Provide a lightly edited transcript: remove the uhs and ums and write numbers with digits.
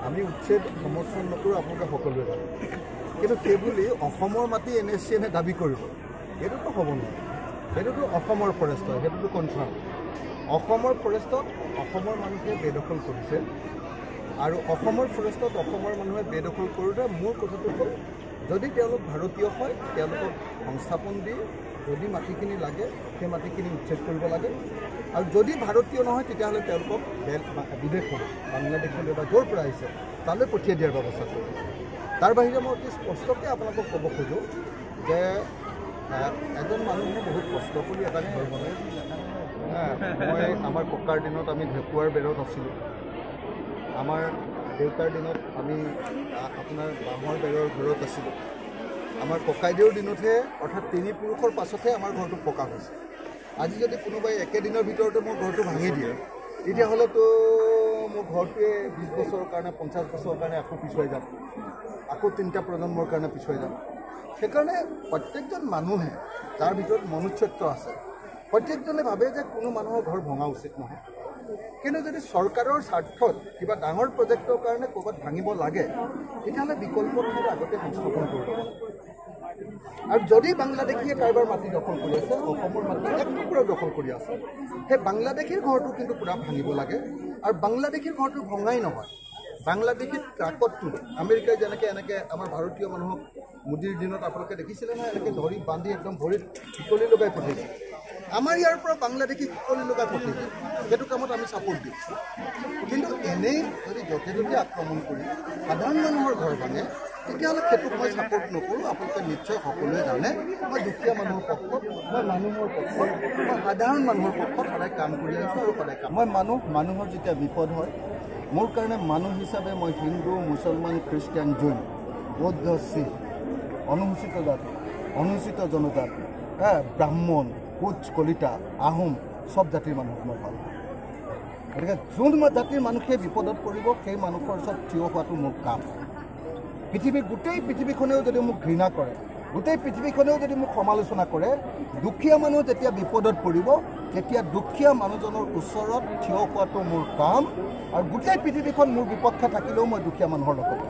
আমি উচ্ছেদ সমৰ্থন নকৰোঁ, আপোনালোকে সকলোৱে জানে। কিন্তু সেইবুলি অসমৰ মাটি NSCনে দাবী কৰিব, সেইটোতো হ'ব নোৱাৰে। সেইটোতো অসমৰ ফৰেষ্ট হয়, সেইটোতো কনচাৰ্ণ। অসমৰ ফৰেষ্টত অসমৰ মানুহে বেদখল কৰিছে, আৰু অসমৰ ফৰেষ্টত অসমৰ মানুহে বেদখল কৰোঁতে মোৰ কথাটো হ'ল, যদি তেওঁলোক ভাৰতীয় হয় তেওঁলোকক সংস্থাপন দি যদি মাটিখিনি লাগে সেই মাটিখিনি উচ্ছেদ কৰিব লাগে, আৰু যদি ভাৰতীয় নহয় তেতিয়াহ'লে তেওঁলোকক বিদেশলৈ, বাংলাদেশলৈ বা য'ৰ পৰা আহিছে তালৈ পঠিয়াই দিয়াৰ ব্যৱস্থা কৰিব। তাৰ বাহিৰে মই অতি স্পষ্টকৈ আপোনালোকক ক'ব খোজোঁ যে এজন মানুহে বহুত কষ্ট কৰি এটা ঘৰ বনায়। মই আমাৰ ককাৰ দিনত আমি ঢেকুৱাৰ বেৰত আছিলোঁ, আমাৰ দেউতাৰ দিনত আমি আপোনাৰ বাঁহৰ বেৰৰ ঘৰত আছিলোঁ, আমাৰ ককাইদেউৰ দিনতহে অৰ্থাৎ 3 পুৰুষৰ পাছতহে আমাৰ ঘৰটো পকা হৈছে। আজি যদি কোনোবাই একেদিনৰ ভিতৰতে মোৰ ঘৰটো ভাঙি দিয়ে তেতিয়াহ'লেতো মোৰ ঘৰটোৱে 20 বছৰৰ কাৰণে 50 বছৰৰ কাৰণে আকৌ পিছুৱাই যাম, আকৌ 3টা প্ৰজন্মৰ কাৰণে পিছুৱাই যাম। সেইকাৰণে প্ৰত্যেকজন মানুহে, যাৰ ভিতৰত মনুষ্যত্ব আছে, প্ৰত্যেকজনে ভাবে যে কোনো মানুহৰ ঘৰ ভঙা উচিত নহয়। কিন্তু যদি চৰকাৰৰ স্বাৰ্থত কিবা ডাঙৰ প্ৰজেক্টৰ কাৰণে ক'ৰবাত ভাঙিব লাগে তেতিয়াহ'লে বিকল্প ঠাইত আগতে সংস্থাপন কৰিব লাগে। আৰু যদি বাংলাদেশীয়ে কাৰোবাৰ মাটি দখল কৰি আছে, অসমৰ মাটি এক টুকুৰা দখল কৰি আছে, সেই বাংলাদেশীৰ ঘৰটো কিন্তু পূৰা ভাঙিব লাগে। আৰু বাংলাদেশীৰ ঘৰটো ভঙাই নহয়, বাংলাদেশীত ট্ৰাকতটো আমেৰিকাই যেনেকৈ এনেকৈ আমাৰ ভাৰতীয় মানুহক মোদীৰ দিনত আপোনালোকে দেখিছিলে নহয়, এনেকৈ ধৰি বান্ধি একদম ভৰিত শিকলি লগাই পঠাইছে। আমাৰ ইয়াৰ পৰা বাংলাদেশী শিকলি লগাই পঠাইছে, সেইটো কামত আমি ছাপোৰ্ট দিওঁ। কিন্তু এনেই যদি য'তে ত'তে আক্ৰমণ কৰি সাধাৰণ মানুহৰ ঘৰ ভাঙে তেতিয়াহ'লে সেইটোক মই ছাপোৰ্ট নকৰোঁ। আপোনালোকে নিশ্চয় সকলোৱে জানে মই দুখীয়া মানুহৰ পক্ষত, মই মানুহৰ পক্ষত, মই সাধাৰণ মানুহৰ পক্ষত সদায় কাম কৰি আহিছোঁ আৰু সদায় কাম। মই মানুহৰ যেতিয়া বিপদ হয়, মোৰ কাৰণে মানুহ হিচাপে মই হিন্দু, মুছলমান, খ্ৰীষ্টিয়ান, জৈন, বৌদ্ধ, শিখ, অনুসূচিত জাতি, অনুসূচিত জনজাতি, ব্ৰাহ্মণ, কোচ, কলিতা, আহোম চব জাতিৰ মানুহক মই ভাল পাওঁ। গতিকে যোন জাতিৰ মানুহে বিপদত পৰিব সেই মানুহৰ ওচৰত থিয় হোৱাটো মোৰ কাম। গোটেই পৃথিৱীখনেও যদি মোক ঘৃণা কৰে, গোটেই পৃথিৱীখনেও যদি মোক সমালোচনা কৰে, দুখীয়া মানুহ যেতিয়া বিপদত পৰিব তেতিয়া দুখীয়া মানুহজনৰ ওচৰত থিয় হোৱাটো মোৰ কাম। আৰু গোটেই পৃথিৱীখন মোৰ বিপক্ষে থাকিলেও মই দুখীয়া মানুহৰ লগত